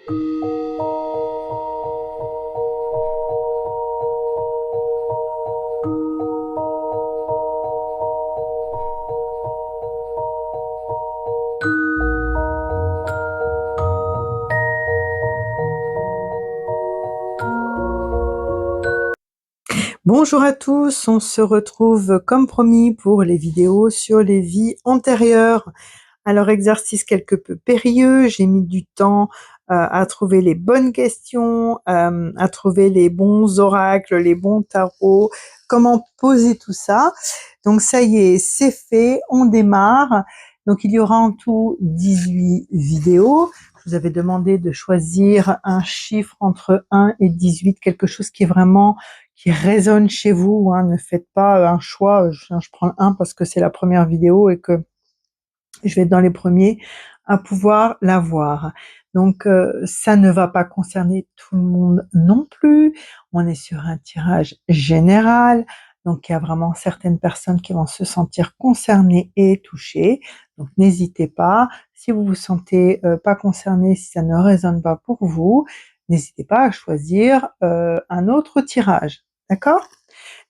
Bonjour à tous, on se retrouve comme promis pour les vidéos sur les vies antérieures. Alors exercice quelque peu périlleux, j'ai mis du temps à trouver les bonnes questions, à trouver les bons oracles, les bons tarots, comment poser tout ça. Donc ça y est, c'est fait, on démarre. Donc il y aura en tout 18 vidéos. Je vous avais demandé de choisir un chiffre entre 1 et 18, quelque chose qui est vraiment qui résonne chez vous, hein. Ne faites pas un choix, je prends le 1 parce que c'est la première vidéo et que je vais être dans les premiers à pouvoir la voir. Donc ça ne va pas concerner tout le monde non plus. On est sur un tirage général, donc il y a vraiment certaines personnes qui vont se sentir concernées et touchées. Donc n'hésitez pas, si vous vous sentez pas concerné, si ça ne résonne pas pour vous, n'hésitez pas à choisir un autre tirage. D'accord?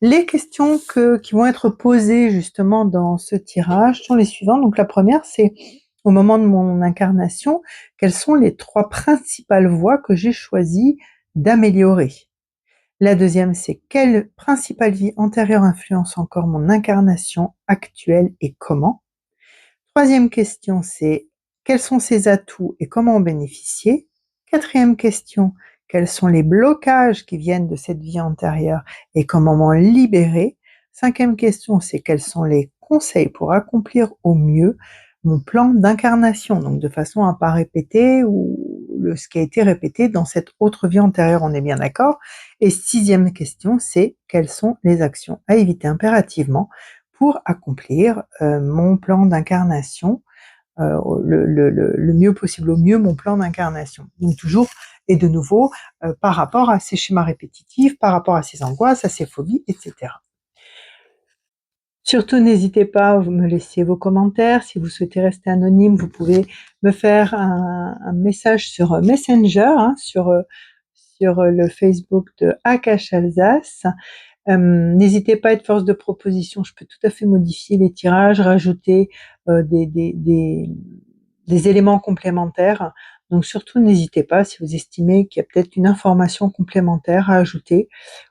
Les questions qui vont être posées justement dans ce tirage sont les suivantes. Donc la première, c'est au moment de mon incarnation, quelles sont les 3 principales voies que j'ai choisi d'améliorer? La deuxième, c'est quelle principale vie antérieure influence encore mon incarnation actuelle et comment? Troisième question, c'est quels sont ses atouts et comment en bénéficier? Quatrième question, quels sont les blocages qui viennent de cette vie antérieure et comment m'en libérer? Cinquième question, c'est quels sont les conseils pour accomplir au mieux mon plan d'incarnation, donc de façon à pas répéter ce qui a été répété dans cette autre vie antérieure, on est bien d'accord? Et sixième question, c'est quelles sont les actions à éviter impérativement pour accomplir mon plan d'incarnation le mieux possible, au mieux mon plan d'incarnation. Donc toujours et de nouveau par rapport à ces schémas répétitifs, par rapport à ces angoisses, à ces phobies, etc. Surtout n'hésitez pas à me laisser vos commentaires. Si vous souhaitez rester anonyme, vous pouvez me faire un message sur Messenger, hein, sur le Facebook de Akash Alsace. N'hésitez pas à être force de proposition, je peux tout à fait modifier les tirages, rajouter des éléments complémentaires. Donc surtout n'hésitez pas si vous estimez qu'il y a peut-être une information complémentaire à ajouter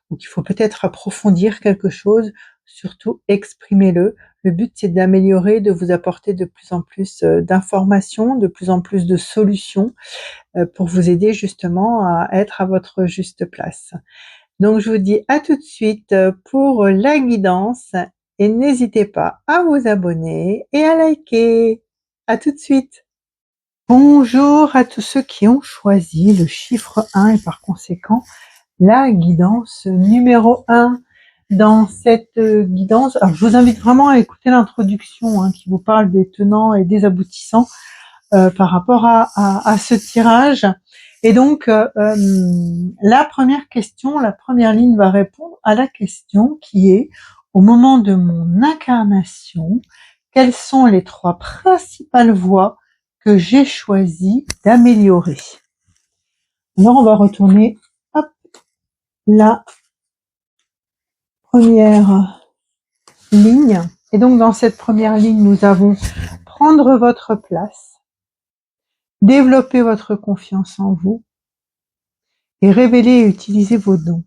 ou qu'il faut peut-être approfondir quelque chose, surtout exprimez-le. Le but c'est d'améliorer, de vous apporter de plus en plus d'informations, de plus en plus de solutions pour vous aider justement à être à votre juste place. Donc je vous dis à tout de suite pour la guidance et n'hésitez pas à vous abonner et à liker. À tout de suite. Bonjour à tous ceux qui ont choisi le chiffre 1 et par conséquent la guidance numéro 1. Dans cette guidance, alors je vous invite vraiment à écouter l'introduction hein, qui vous parle des tenants et des aboutissants par rapport à ce tirage. Et donc, la première question, la première ligne va répondre à la question qui est, au moment de mon incarnation, quelles sont les 3 principales voies que j'ai choisi d'améliorer? Alors, on va retourner, hop, la première ligne. Et donc, dans cette première ligne, nous avons prendre votre place, développer votre confiance en vous et révéler et utiliser vos dons.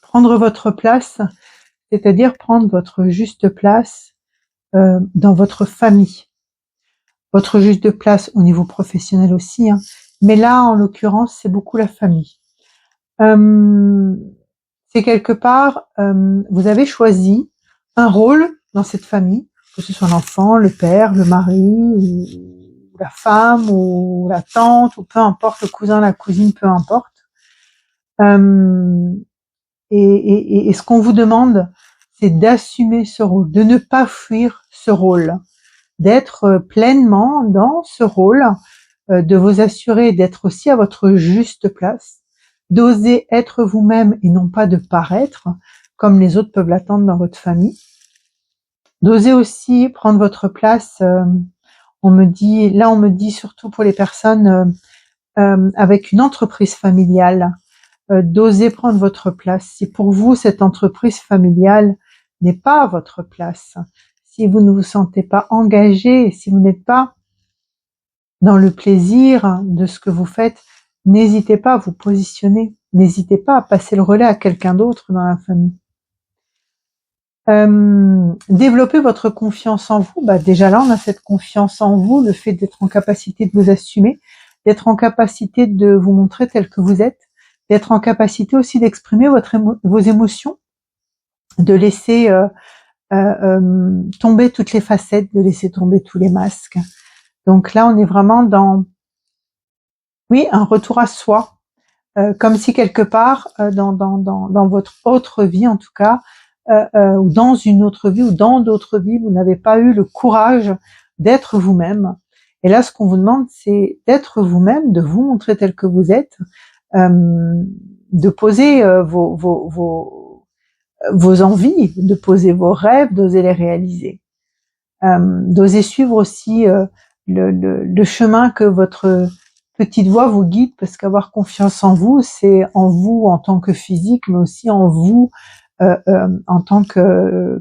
Prendre votre place, c'est-à-dire prendre votre juste place dans votre famille. Votre juste place au niveau professionnel aussi, hein. Mais là, en l'occurrence, c'est beaucoup la famille. C'est quelque part, vous avez choisi un rôle dans cette famille, que ce soit l'enfant, le père, le mari, ou la femme, ou la tante, ou peu importe, le cousin, la cousine, peu importe. Et ce qu'on vous demande, c'est d'assumer ce rôle, de ne pas fuir ce rôle, d'être pleinement dans ce rôle, de vous assurer d'être aussi à votre juste place, d'oser être vous-même et non pas de paraître comme les autres peuvent l'attendre dans votre famille, d'oser aussi prendre votre place. On me dit surtout pour les personnes avec une entreprise familiale, d'oser prendre votre place. Si pour vous, cette entreprise familiale n'est pas votre place, si vous ne vous sentez pas engagé, si vous n'êtes pas dans le plaisir de ce que vous faites, n'hésitez pas à vous positionner. N'hésitez pas à passer le relais à quelqu'un d'autre dans la famille. Développer votre confiance en vous. Déjà là, on a cette confiance en vous, le fait d'être en capacité de vous assumer, d'être en capacité de vous montrer tel que vous êtes, d'être en capacité aussi d'exprimer vos émotions, de laisser tomber toutes les facettes, de laisser tomber tous les masques. Donc là, on est vraiment dans, oui, un retour à soi, comme si quelque part, dans votre autre vie en tout cas, ou dans une autre vie, ou dans d'autres vies, vous n'avez pas eu le courage d'être vous-même. Et là, ce qu'on vous demande, c'est d'être vous-même, de vous montrer tel que vous êtes, de poser vos envies, de poser vos rêves, d'oser les réaliser, d'oser suivre aussi le chemin que votre petite voix vous guide, parce qu'avoir confiance en vous, c'est en vous en tant que physique, mais aussi en vous en tant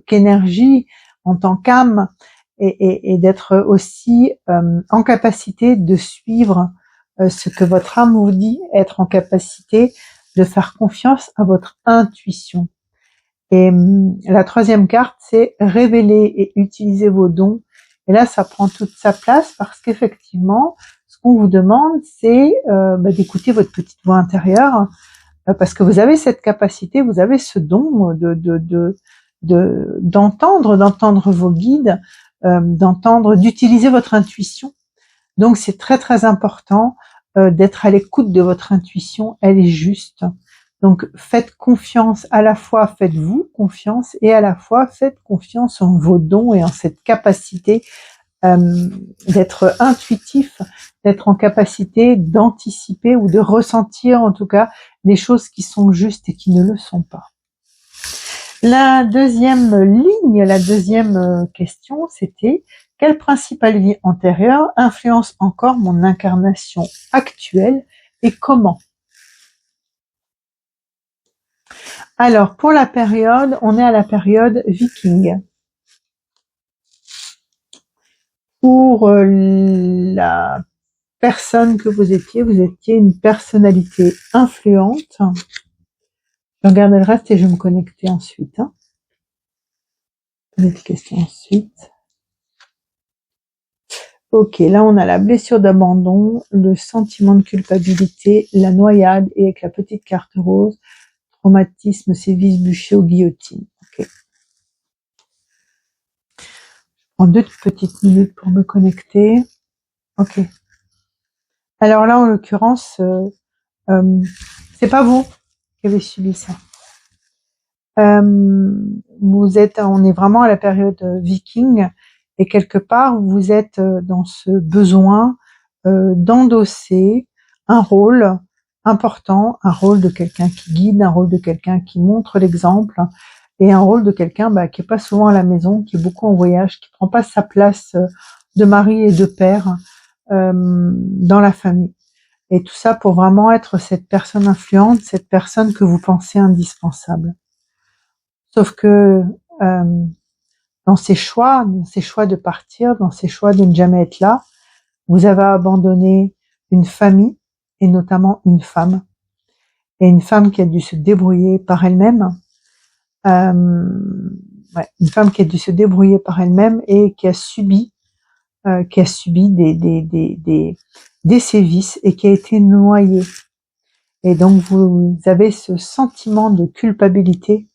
qu'énergie, en tant qu'âme, et d'être aussi en capacité de suivre ce que votre âme vous dit, être en capacité de faire confiance à votre intuition. Et la troisième carte, c'est révéler et utiliser vos dons. Et là, ça prend toute sa place parce qu'effectivement, ce qu'on vous demande, c'est d'écouter votre petite voix intérieure, parce que vous avez cette capacité, vous avez ce don d'entendre vos guides, d'utiliser votre intuition. Donc c'est très très important d'être à l'écoute de votre intuition, elle est juste. Donc faites confiance, à la fois faites-vous confiance et à la fois faites confiance en vos dons et en cette capacité d'être intuitif, d'être en capacité d'anticiper ou de ressentir en tout cas les choses qui sont justes et qui ne le sont pas. La deuxième ligne, la deuxième question, c'était: quelle principale vie antérieure influence encore mon incarnation actuelle et comment? Alors, pour la période, on est à la période viking. Pour la personne que vous étiez une personnalité influente. Je regardais le reste et je vais me connecter ensuite. Les questions ensuite. Ok, là on a la blessure d'abandon, le sentiment de culpabilité, la noyade et avec la petite carte rose, traumatisme, sévices, bûcher ou guillotine. Ok. Je prends 2 petites minutes pour me connecter. Ok. Alors là en l'occurrence, c'est pas vous qui avez subi ça. On est vraiment à la période viking et quelque part vous êtes dans ce besoin d'endosser un rôle important, un rôle de quelqu'un qui guide, un rôle de quelqu'un qui montre l'exemple et un rôle de quelqu'un qui est pas souvent à la maison, qui est beaucoup en voyage, qui prend pas sa place de mari et de père dans la famille. Et tout ça pour vraiment être cette personne influente, cette personne que vous pensez indispensable. Sauf que dans ces choix de partir, dans ces choix de ne jamais être là, vous avez abandonné une famille et notamment une femme. Et une femme qui a dû se débrouiller par elle-même. Une femme qui a dû se débrouiller par elle-même et qui a subi des sévices et qui a été noyée. Et donc vous avez ce sentiment de culpabilité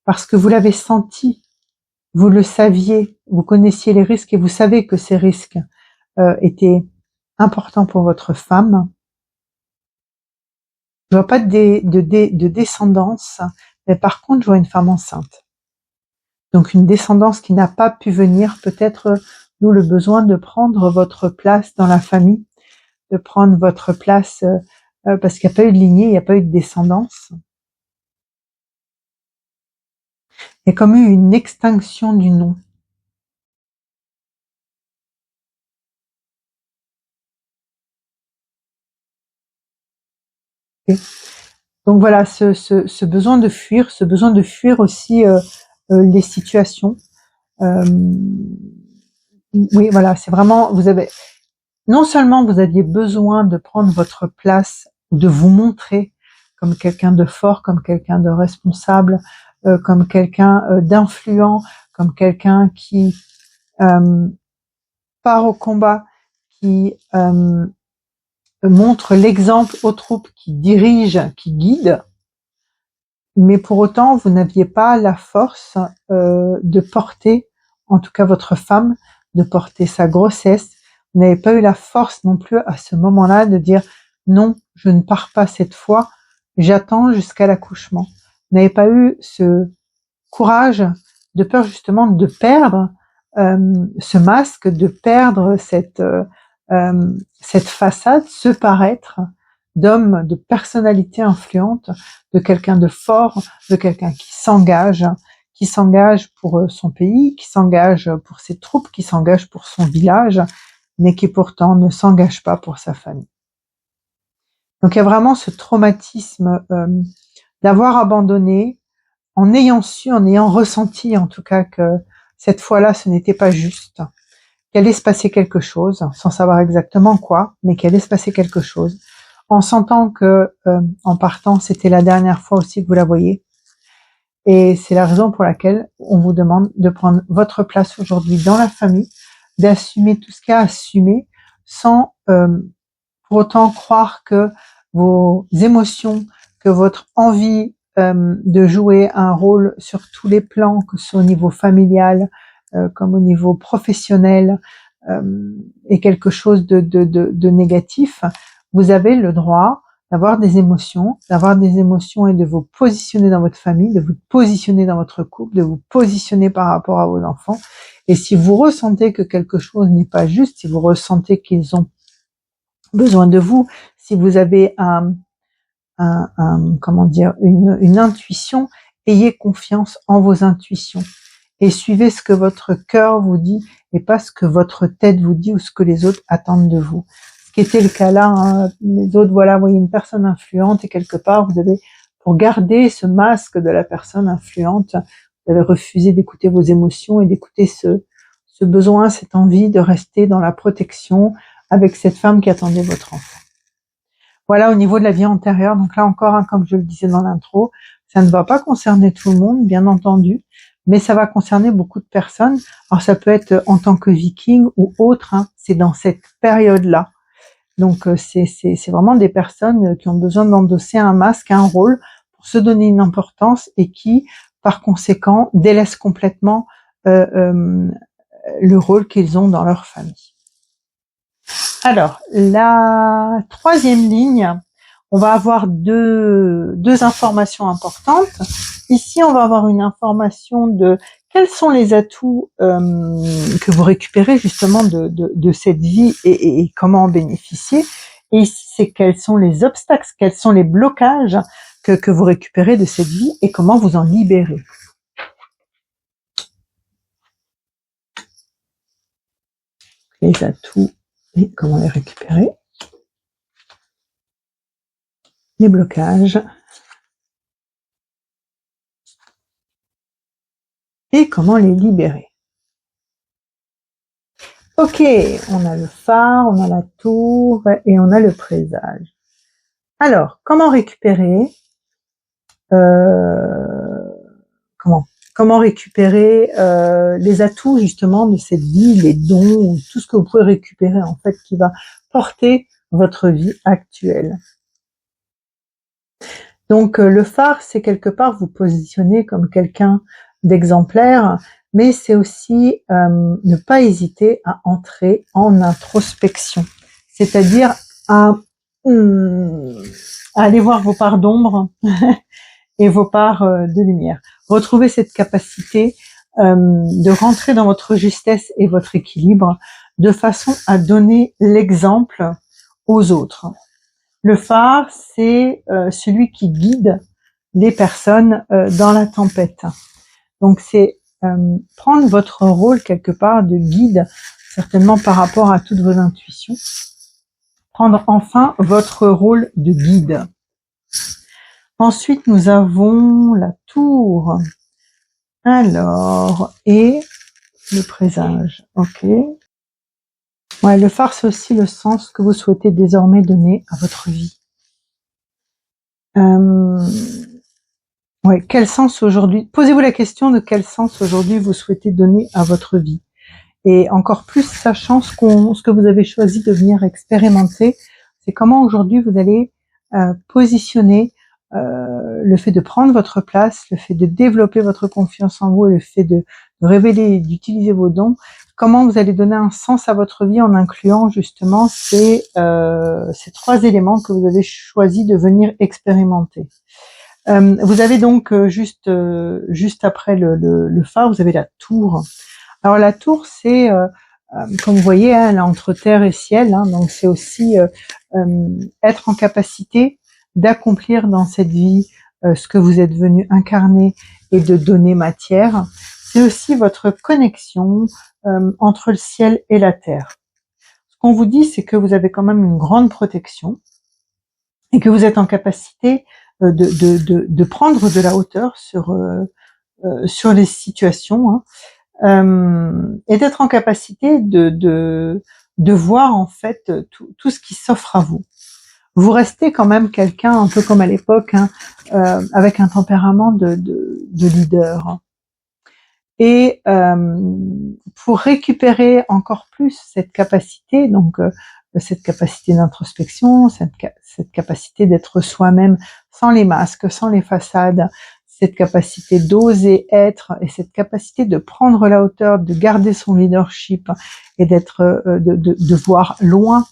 parce que vous l'avez senti, vous le saviez, vous connaissiez les risques et vous savez que ces risques étaient importants pour votre femme. Je vois pas de descendance, mais par contre je vois une femme enceinte. Donc une descendance qui n'a pas pu venir, peut-être d'où le besoin de prendre votre place dans la famille, de prendre votre place parce qu'il n'y a pas eu de lignée, il n'y a pas eu de descendance. Il y a comme eu une extinction du nom. Donc voilà, ce besoin de fuir aussi les situations. Oui, voilà, c'est vraiment, non seulement vous aviez besoin de prendre votre place, de vous montrer comme quelqu'un de fort, comme quelqu'un de responsable, comme quelqu'un d'influent, comme quelqu'un qui part au combat, qui montre l'exemple aux troupes, qui dirige, qui guide, mais pour autant, vous n'aviez pas la force de porter, en tout cas votre femme, de porter sa grossesse. Vous n'avez pas eu la force non plus à ce moment-là de dire non, je ne pars pas cette fois, j'attends jusqu'à l'accouchement. Vous n'avez pas eu ce courage de peur justement de perdre ce masque, de perdre cette façade, ce paraître d'homme, de personnalité influente, de quelqu'un de fort, de quelqu'un qui s'engage pour son pays, qui s'engage pour ses troupes, qui s'engage pour son village, mais qui pourtant ne s'engage pas pour sa famille. Donc il y a vraiment ce traumatisme d'avoir abandonné, en ayant ressenti en tout cas que cette fois-là ce n'était pas juste, qu'il allait se passer quelque chose, sans savoir exactement quoi, mais qu'il allait se passer quelque chose, en sentant que en partant c'était la dernière fois aussi que vous la voyez. Et c'est la raison pour laquelle on vous demande de prendre votre place aujourd'hui dans la famille, d'assumer tout ce qu'il y a à assumer, sans pour autant croire que vos émotions, que votre envie de jouer un rôle sur tous les plans, que ce soit au niveau familial, comme au niveau professionnel, est quelque chose de négatif. Vous avez le droit d'avoir des émotions et de vous positionner dans votre famille, de vous positionner dans votre couple, de vous positionner par rapport à vos enfants. Et si vous ressentez que quelque chose n'est pas juste, si vous ressentez qu'ils ont besoin de vous, si vous avez une intuition, ayez confiance en vos intuitions et suivez ce que votre cœur vous dit et pas ce que votre tête vous dit ou ce que les autres attendent de vous. Ce qui était le cas là, hein, les autres, voilà, vous voyez une personne influente et quelque part vous avez, pour garder ce masque de la personne influente, vous avez refusé d'écouter vos émotions et d'écouter ce besoin, cette envie de rester dans la protection avec cette femme qui attendait votre enfant. Voilà au niveau de la vie antérieure. Donc là encore, hein, comme je le disais dans l'intro, ça ne va pas concerner tout le monde, bien entendu, mais ça va concerner beaucoup de personnes. Alors ça peut être en tant que viking ou autre, hein, c'est dans cette période-là. Donc c'est vraiment des personnes qui ont besoin d'endosser un masque, un rôle, pour se donner une importance et qui, par conséquent, délaissent complètement le rôle qu'ils ont dans leur famille. Alors, la troisième ligne, on va avoir deux informations importantes. Ici, on va avoir une information de quels sont les atouts que vous récupérez justement de cette vie et comment en bénéficier. Et ici, c'est quels sont les obstacles, quels sont les blocages que vous récupérez de cette vie et comment vous en libérer. Les atouts et comment les récupérer. Les blocages. Et comment les libérer. Ok, on a le phare, on a la tour et on a le présage. Alors, comment récupérer comment récupérer les atouts justement de cette vie, les dons, tout ce que vous pouvez récupérer en fait qui va porter votre vie actuelle. Donc le phare, c'est quelque part vous positionner comme quelqu'un d'exemplaire, mais c'est aussi ne pas hésiter à entrer en introspection, c'est-à-dire à aller voir vos parts d'ombre et vos parts de lumière. Retrouver cette capacité de rentrer dans votre justesse et votre équilibre de façon à donner l'exemple aux autres. Le phare, c'est celui qui guide les personnes dans la tempête. Donc c'est prendre votre rôle quelque part de guide, certainement par rapport à toutes vos intuitions. Prendre enfin votre rôle de guide. Ensuite, nous avons la tour. Alors, et le présage. Ok. Ouais, le phare, c'est aussi le sens que vous souhaitez désormais donner à votre vie. Ouais, quel sens aujourd'hui? Posez-vous la question de quel sens aujourd'hui vous souhaitez donner à votre vie. Et encore plus sachant ce que vous avez choisi de venir expérimenter, c'est comment aujourd'hui vous allez positionner le fait de prendre votre place, le fait de développer votre confiance en vous, le fait de révéler, d'utiliser vos dons, comment vous allez donner un sens à votre vie en incluant justement ces 3 éléments que vous avez choisi de venir expérimenter. Vous avez donc juste après le phare, vous avez la tour. Alors la tour, c'est comme vous voyez, hein, elle est entre terre et ciel, hein, donc c'est aussi être en capacité d'accomplir dans cette vie ce que vous êtes venu incarner et de donner matière. C'est aussi votre connexion entre le ciel et la terre. Ce qu'on vous dit, c'est que vous avez quand même une grande protection et que vous êtes en capacité de prendre de la hauteur sur les situations, hein, et d'être en capacité de voir en fait tout ce qui s'offre à vous. Vous restez quand même quelqu'un un peu comme à l'époque, hein, avec un tempérament de leader. Et pour récupérer encore plus cette capacité, donc cette capacité d'introspection, cette capacité d'être soi-même sans les masques, sans les façades, cette capacité d'oser être et cette capacité de prendre la hauteur, de garder son leadership et d'être, de voir loin,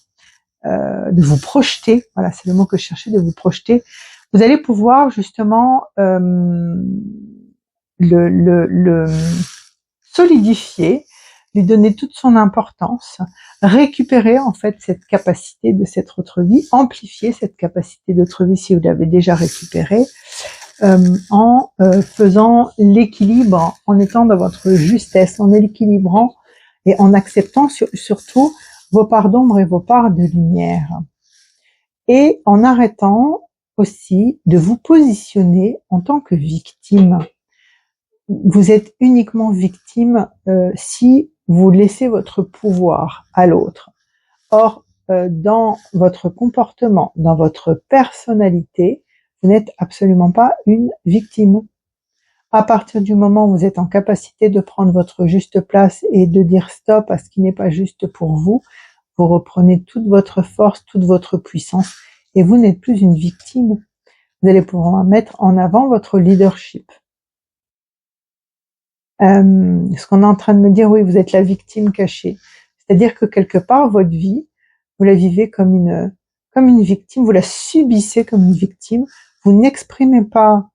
de vous projeter. Voilà, c'est le mot que je cherchais, de vous projeter. Vous allez pouvoir justement le solidifier, lui donner toute son importance, récupérer en fait cette capacité de cette autre vie, amplifier cette capacité d'autre vie si vous l'avez déjà récupérée, en faisant l'équilibre, en étant dans votre justesse, en équilibrant et en acceptant surtout vos parts d'ombre et vos parts de lumière. Et en arrêtant aussi de vous positionner en tant que victime. Vous êtes uniquement victime si vous laissez votre pouvoir à l'autre. Or, dans votre comportement, dans votre personnalité, vous n'êtes absolument pas une victime. À partir du moment où vous êtes en capacité de prendre votre juste place et de dire stop à ce qui n'est pas juste pour vous, vous reprenez toute votre force, toute votre puissance et vous n'êtes plus une victime. Vous allez pouvoir mettre en avant votre leadership. Ce qu'on est en train de me dire, oui, vous êtes la victime cachée. C'est-à-dire que quelque part, votre vie, vous la vivez comme une victime, vous la subissez comme une victime, vous n'exprimez pas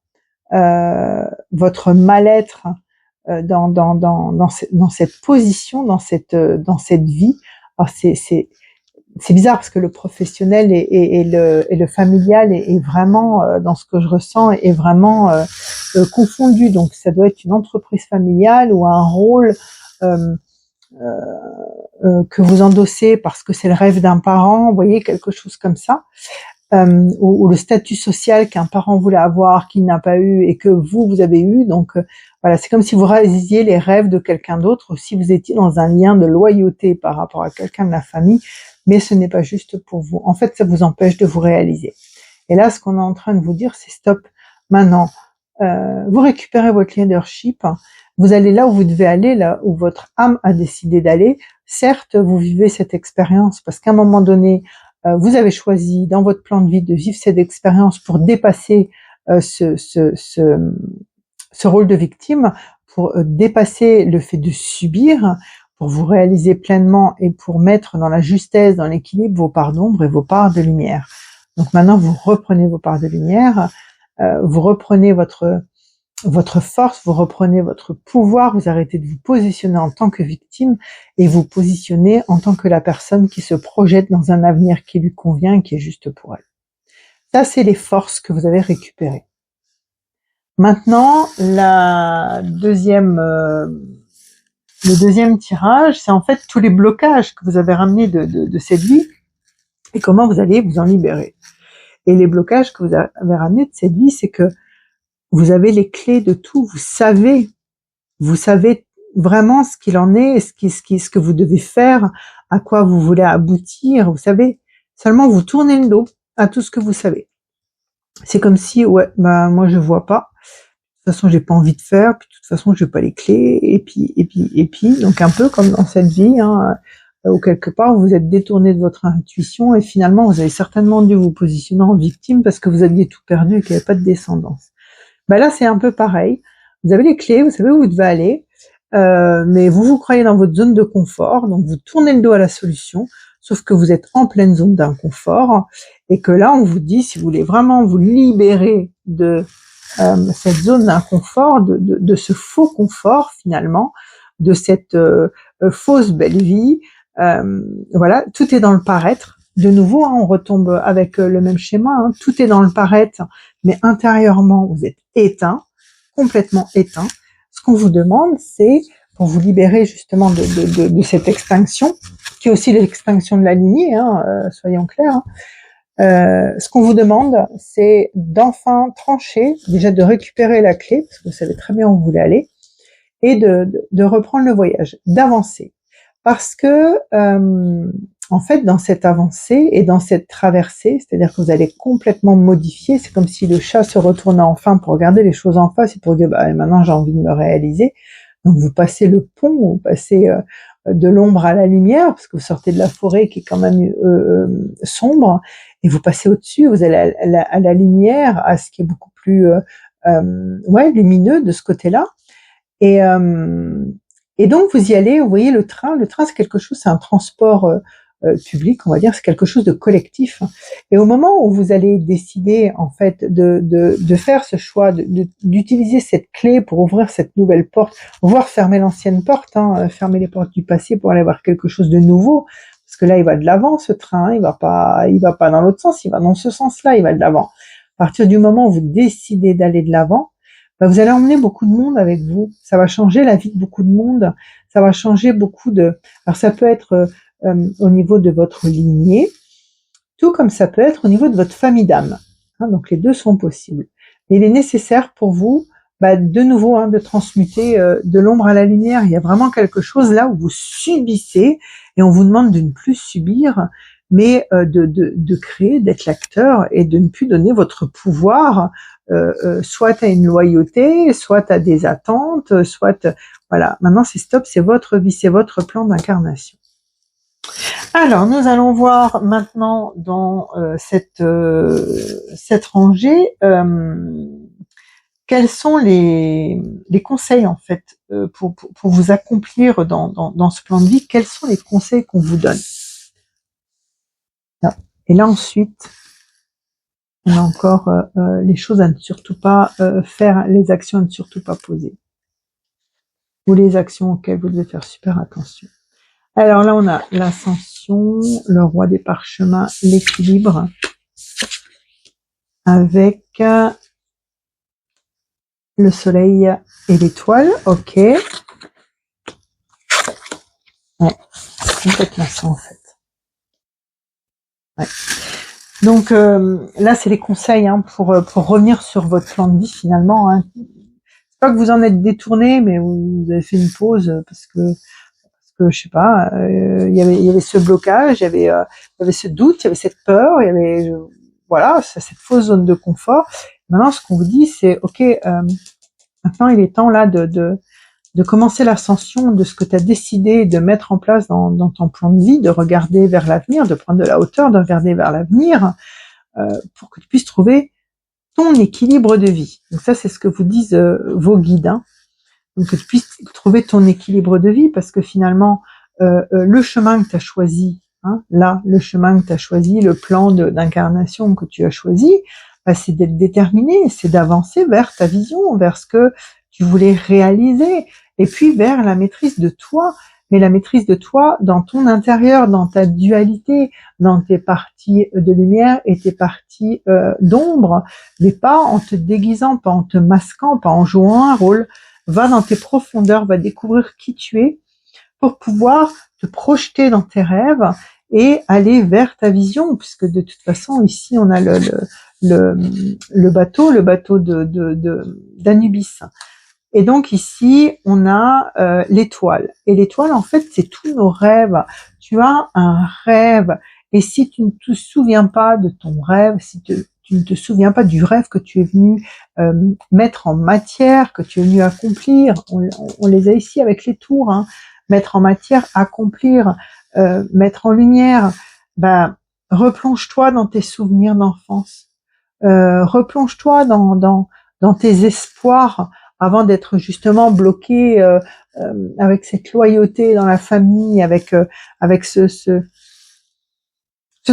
votre mal-être dans cette position, dans cette vie. Alors c'est bizarre parce que le professionnel et le familial est vraiment dans ce que je ressens est vraiment confondu. Donc ça doit être une entreprise familiale ou un rôle que vous endossez parce que c'est le rêve d'un parent, vous voyez, quelque chose comme ça, ou le statut social qu'un parent voulait avoir, qu'il n'a pas eu et que vous avez eu. Donc voilà, c'est comme si vous réalisiez les rêves de quelqu'un d'autre, ou si vous étiez dans un lien de loyauté par rapport à quelqu'un de la famille, mais ce n'est pas juste pour vous. En fait, ça vous empêche de vous réaliser. Et là, ce qu'on est en train de vous dire, c'est stop. Maintenant, vous récupérez votre leadership, vous allez là où vous devez aller, là où votre âme a décidé d'aller. Certes, vous vivez cette expérience parce qu'à un moment donné, vous avez choisi dans votre plan de vie de vivre cette expérience pour dépasser ce rôle de victime, pour dépasser le fait de subir, pour vous réaliser pleinement et pour mettre dans la justesse, dans l'équilibre vos parts d'ombre et vos parts de lumière. Donc maintenant, vous reprenez vos parts de lumière, vous reprenez votre force, vous reprenez votre pouvoir, vous arrêtez de vous positionner en tant que victime et vous positionnez en tant que la personne qui se projette dans un avenir qui lui convient et qui est juste pour elle. Ça, c'est les forces que vous avez récupérées. Maintenant, le deuxième tirage, c'est en fait tous les blocages que vous avez ramenés de cette vie et comment vous allez vous en libérer. Et les blocages que vous avez ramenés de cette vie, c'est que vous avez les clés de tout, vous savez vraiment ce qu'il en est, ce que vous devez faire, à quoi vous voulez aboutir, vous savez. Seulement, vous tournez le dos à tout ce que vous savez. C'est comme si, ouais, bah, moi, je vois pas. De toute façon, j'ai pas envie de faire, puis de toute façon, j'ai pas les clés, et puis, donc un peu comme dans cette vie, hein, où quelque part, vous êtes détourné de votre intuition, et finalement, vous avez certainement dû vous positionner en victime parce que vous aviez tout perdu et qu'il n'y avait pas de descendance. Bah là, c'est un peu pareil. Vous avez les clés, vous savez où vous devez aller, mais vous croyez dans votre zone de confort, donc vous tournez le dos à la solution, sauf que vous êtes en pleine zone d'inconfort, et que là, on vous dit, si vous voulez vraiment vous libérer de cette zone d'inconfort, de ce faux confort finalement, de cette fausse belle vie, voilà, tout est dans le paraître. De nouveau, hein, on retombe avec le même schéma, hein, tout est dans le paraître, mais intérieurement, vous êtes éteint, complètement éteint. Ce qu'on vous demande, c'est, pour vous libérer justement de cette extinction, qui est aussi l'extinction de la lignée, hein, soyons clairs, hein, ce qu'on vous demande, c'est d'enfin trancher, déjà de récupérer la clé, parce que vous savez très bien où vous voulez aller, et de reprendre le voyage, d'avancer. Parce que, en fait, dans cette avancée et dans cette traversée, c'est-à-dire que vous allez complètement modifier, c'est comme si le chat se retournait enfin pour regarder les choses en face et pour dire, bah, maintenant j'ai envie de me réaliser. Donc vous passez le pont, vous passez de l'ombre à la lumière, parce que vous sortez de la forêt qui est quand même sombre, et vous passez au-dessus, vous allez à la lumière, à ce qui est beaucoup plus ouais, lumineux de ce côté-là. Et donc vous y allez, vous voyez le train c'est quelque chose, c'est un transport public, on va dire, c'est quelque chose de collectif. Et au moment où vous allez décider en fait de faire ce choix, d'utiliser cette clé pour ouvrir cette nouvelle porte, voire fermer l'ancienne porte, hein, fermer les portes du passé pour aller voir quelque chose de nouveau, parce que là il va de l'avant ce train, hein, il va pas dans l'autre sens, il va dans ce sens-là, il va de l'avant. À partir du moment où vous décidez d'aller de l'avant, bah, vous allez emmener beaucoup de monde avec vous. Ça va changer la vie de beaucoup de monde. Ça va changer beaucoup de. Alors ça peut être au niveau de votre lignée, tout comme ça peut être au niveau de votre famille d'âme. Hein, donc les deux sont possibles. Mais il est nécessaire pour vous, bah, de nouveau, hein, de transmuter de l'ombre à la lumière. Il y a vraiment quelque chose là où vous subissez et on vous demande de ne plus subir, mais de créer, d'être l'acteur et de ne plus donner votre pouvoir soit à une loyauté, soit à des attentes, soit voilà. Maintenant c'est stop, c'est votre vie, c'est votre plan d'incarnation. Alors nous allons voir maintenant dans cette rangée quels sont les conseils en fait pour vous accomplir dans ce plan de vie. Quels sont les conseils qu'on vous donne? Et là ensuite, on a encore les choses à ne surtout pas faire, les actions à ne surtout pas poser, ou les actions auxquelles vous devez faire super attention. Alors là, on a l'ascension, le roi des parchemins, l'équilibre, avec le soleil et l'étoile, ok. Ouais, c'est complètement ça en fait. Ouais. Donc là, c'est les conseils hein, pour revenir sur votre plan de vie finalement. Hein. C'est pas que vous en êtes détourné, mais vous avez fait une pause parce que je sais pas, il y avait ce blocage, il y avait ce doute, il y avait cette peur, il y avait voilà, cette fausse zone de confort. Maintenant, ce qu'on vous dit, c'est ok, maintenant il est temps là de commencer l'ascension de ce que tu as décidé de mettre en place dans ton plan de vie, de regarder vers l'avenir, de prendre de la hauteur, de regarder vers l'avenir, pour que tu puisses trouver ton équilibre de vie. Donc ça, c'est ce que vous disent vos guides. Hein. Donc que tu puisses trouver ton équilibre de vie, parce que finalement, le chemin que tu as choisi, hein, là, le chemin que tu as choisi, le plan d'incarnation que tu as choisi, bah, c'est d'être déterminé, c'est d'avancer vers ta vision, vers ce que tu voulais réaliser, et puis vers la maîtrise de toi, mais la maîtrise de toi dans ton intérieur, dans ta dualité, dans tes parties de lumière et tes parties d'ombre, mais pas en te déguisant, pas en te masquant, pas en jouant un rôle. Va dans tes profondeurs, va découvrir qui tu es pour pouvoir te projeter dans tes rêves et aller vers ta vision, puisque de toute façon, ici, on a le bateau d'Anubis. Et donc ici, on a l'étoile. Et l'étoile, en fait, c'est tous nos rêves. Tu as un rêve. Et si tu ne te souviens pas de ton rêve, si tu ne te souviens pas du rêve que tu es venu mettre en matière, que tu es venu accomplir, on les a ici avec les tours, hein, mettre en matière, accomplir, mettre en lumière, bah, replonge-toi dans tes souvenirs d'enfance. Replonge-toi dans tes espoirs avant d'être justement bloqué avec cette loyauté dans la famille, avec ce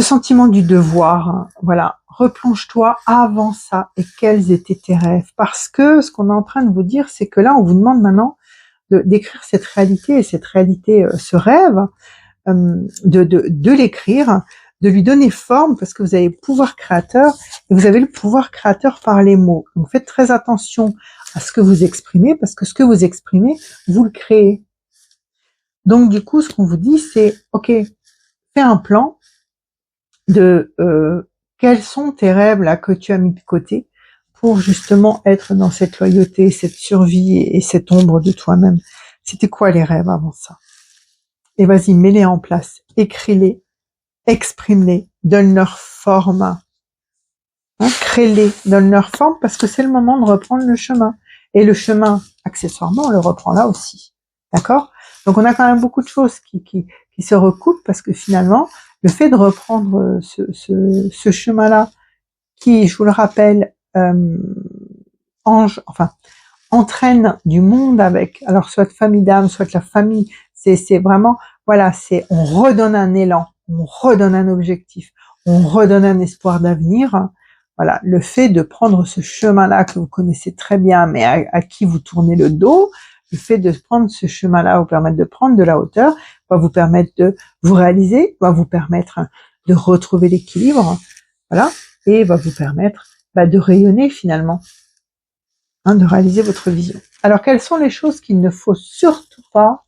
sentiment du devoir. Hein. Voilà, replonge-toi avant ça et quels étaient tes rêves. Parce que ce qu'on est en train de vous dire, c'est que là, on vous demande maintenant d'écrire cette réalité, et cette réalité, ce rêve, de l'écrire, de lui donner forme, parce que vous avez le pouvoir créateur, et vous avez le pouvoir créateur par les mots. Donc faites très attention à ce que vous exprimez, parce que ce que vous exprimez, vous le créez. Donc du coup, ce qu'on vous dit, c'est, ok, fais un plan de quels sont tes rêves là que tu as mis de côté pour justement être dans cette loyauté, cette survie et cette ombre de toi-même. C'était quoi les rêves avant ça? Et vas-y, mets-les en place, écris-les, exprime-les, donne-leur forme, hein, crée-les, donne-leur forme, parce que c'est le moment de reprendre le chemin. Et le chemin, accessoirement, on le reprend là aussi. D'accord? Donc on a quand même beaucoup de choses qui se recoupent, parce que finalement, le fait de reprendre ce chemin-là, qui, je vous le rappelle, entraîne du monde avec, alors soit famille d'âme, soit la famille, c'est vraiment, voilà, on redonne un élan, on redonne un objectif, on redonne un espoir d'avenir. Voilà, le fait de prendre ce chemin-là que vous connaissez très bien, mais à qui vous tournez le dos, le fait de prendre ce chemin-là vous permettre de prendre de la hauteur, va vous permettre de vous réaliser, va vous permettre de retrouver l'équilibre, voilà, et va vous permettre de rayonner finalement, hein, de réaliser votre vision. Alors, quelles sont les choses qu'il ne faut surtout pas,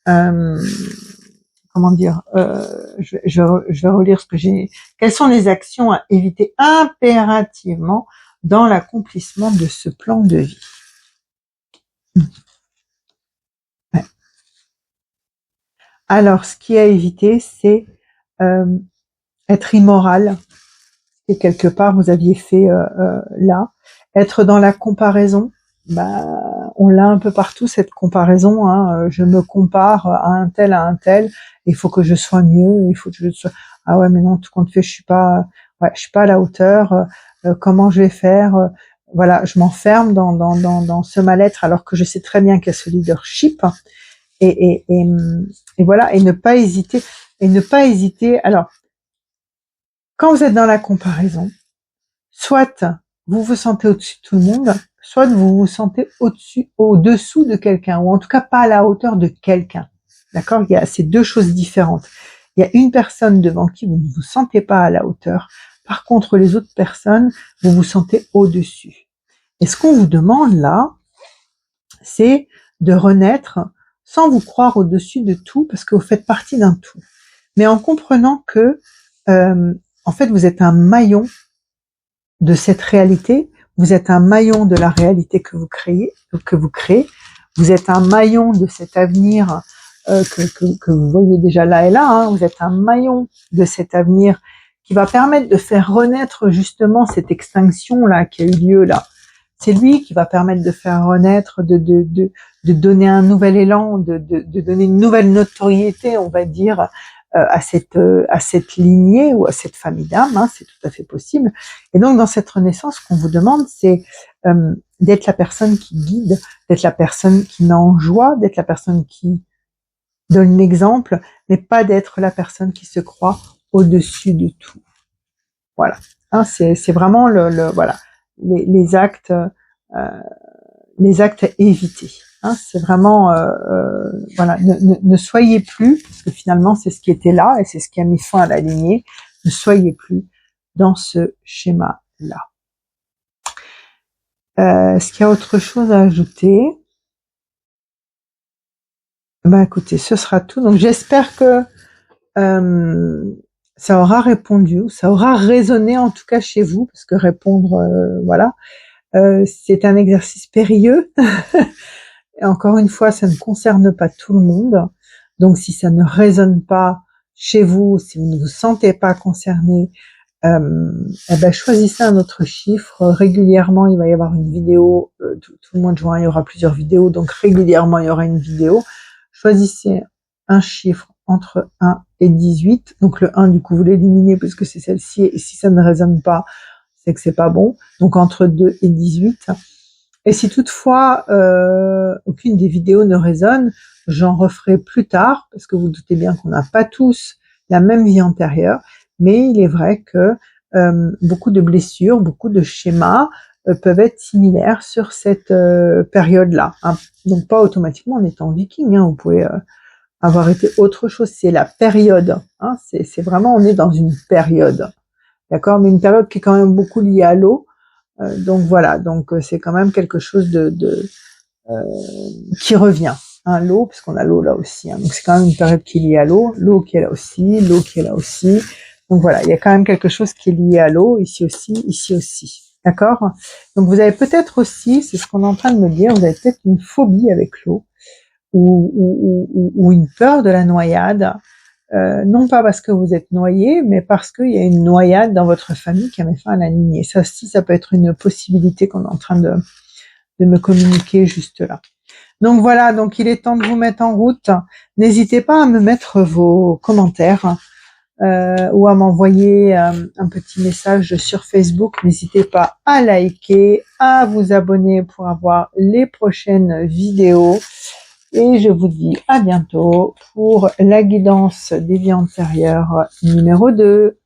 je vais relire ce que j'ai. Quelles sont les actions à éviter impérativement dans l'accomplissement de ce plan de vie? Ouais. Alors, ce qui est à éviter, c'est être immoral, et quelque part vous aviez fait là, être dans la comparaison. On l'a un peu partout cette comparaison, hein, je me compare à un tel, il faut que je sois mieux, il faut que je sois, ah ouais mais non, tout compte fait je suis pas à la hauteur, comment je vais faire, voilà, je m'enferme dans ce mal-être alors que je sais très bien qu'il y a ce leadership, et voilà, et ne pas hésiter, alors quand vous êtes dans la comparaison, soit vous vous sentez au-dessus de tout le monde, soit vous vous sentez au-dessous de quelqu'un, ou en tout cas pas à la hauteur de quelqu'un. D'accord? Il y a ces deux choses différentes. Il y a une personne devant qui vous ne vous sentez pas à la hauteur. Par contre, les autres personnes, vous vous sentez au-dessus. Et ce qu'on vous demande là, c'est de renaître sans vous croire au-dessus de tout, parce que vous faites partie d'un tout. Mais en comprenant que, en fait, vous êtes un maillon de cette réalité, vous êtes un maillon de la réalité que vous créez, vous êtes un maillon de cet avenir que vous voyez déjà là et là, hein. Vous êtes un maillon de cet avenir qui va permettre de faire renaître justement cette extinction là qui a eu lieu là. C'est lui qui va permettre de faire renaître, de donner un nouvel élan, de donner une nouvelle notoriété, on va dire, à cette lignée ou à cette famille d'âmes, hein, c'est tout à fait possible. Et donc dans cette renaissance, ce qu'on vous demande, c'est d'être la personne qui guide, d'être la personne qui met en joie, d'être la personne qui donne l'exemple, mais pas d'être la personne qui se croit au-dessus de tout. Voilà, hein, c'est vraiment voilà les actes à éviter. Hein, c'est vraiment voilà, ne soyez plus, parce que finalement c'est ce qui était là et c'est ce qui a mis fin à la lignée. Ne soyez plus dans ce schéma-là. Est-ce qu'il y a autre chose à ajouter? Écoutez, ce sera tout. Donc j'espère que ça aura répondu, ça aura résonné en tout cas chez vous, parce que répondre, voilà, c'est un exercice périlleux. Et encore une fois, ça ne concerne pas tout le monde. Donc si ça ne résonne pas chez vous, si vous ne vous sentez pas concerné, choisissez un autre chiffre. Régulièrement, il va y avoir une vidéo. Tout le mois de juin, il y aura plusieurs vidéos. Donc régulièrement, il y aura une vidéo. Choisissez un chiffre entre 1 et 18. Donc le 1, du coup, vous l'éliminez parce que c'est celle-ci. Et si ça ne résonne pas, c'est que c'est pas bon. Donc entre 2 et 18. Et si toutefois aucune des vidéos ne résonne, j'en referai plus tard, parce que vous doutez bien qu'on n'a pas tous la même vie antérieure, mais il est vrai que beaucoup de blessures, beaucoup de schémas peuvent être similaires sur cette période-là. Hein. Donc pas automatiquement en étant viking, hein, vous pouvez avoir été autre chose, c'est la période. Hein, c'est vraiment, on est dans une période, d'accord, mais une période qui est quand même beaucoup liée à l'eau. Donc voilà, donc c'est quand même quelque chose qui revient. Hein, l'eau, parce qu'on a l'eau là aussi. Hein, donc c'est quand même une période qui est liée à l'eau qui est là aussi, l'eau qui est là aussi. Donc voilà, il y a quand même quelque chose qui est lié à l'eau, ici aussi. D'accord? Donc vous avez peut-être aussi, c'est ce qu'on est en train de me dire, vous avez peut-être une phobie avec l'eau ou une peur de la noyade. Non pas parce que vous êtes noyé, mais parce qu'il y a une noyade dans votre famille qui a mis fin à la lignée. Ça aussi, ça peut être une possibilité qu'on est en train de me communiquer juste là. Donc voilà, donc il est temps de vous mettre en route. N'hésitez pas à me mettre vos commentaires ou à m'envoyer un petit message sur Facebook. N'hésitez pas à liker, à vous abonner pour avoir les prochaines vidéos. Et je vous dis à bientôt pour la guidance des vies antérieures numéro 2.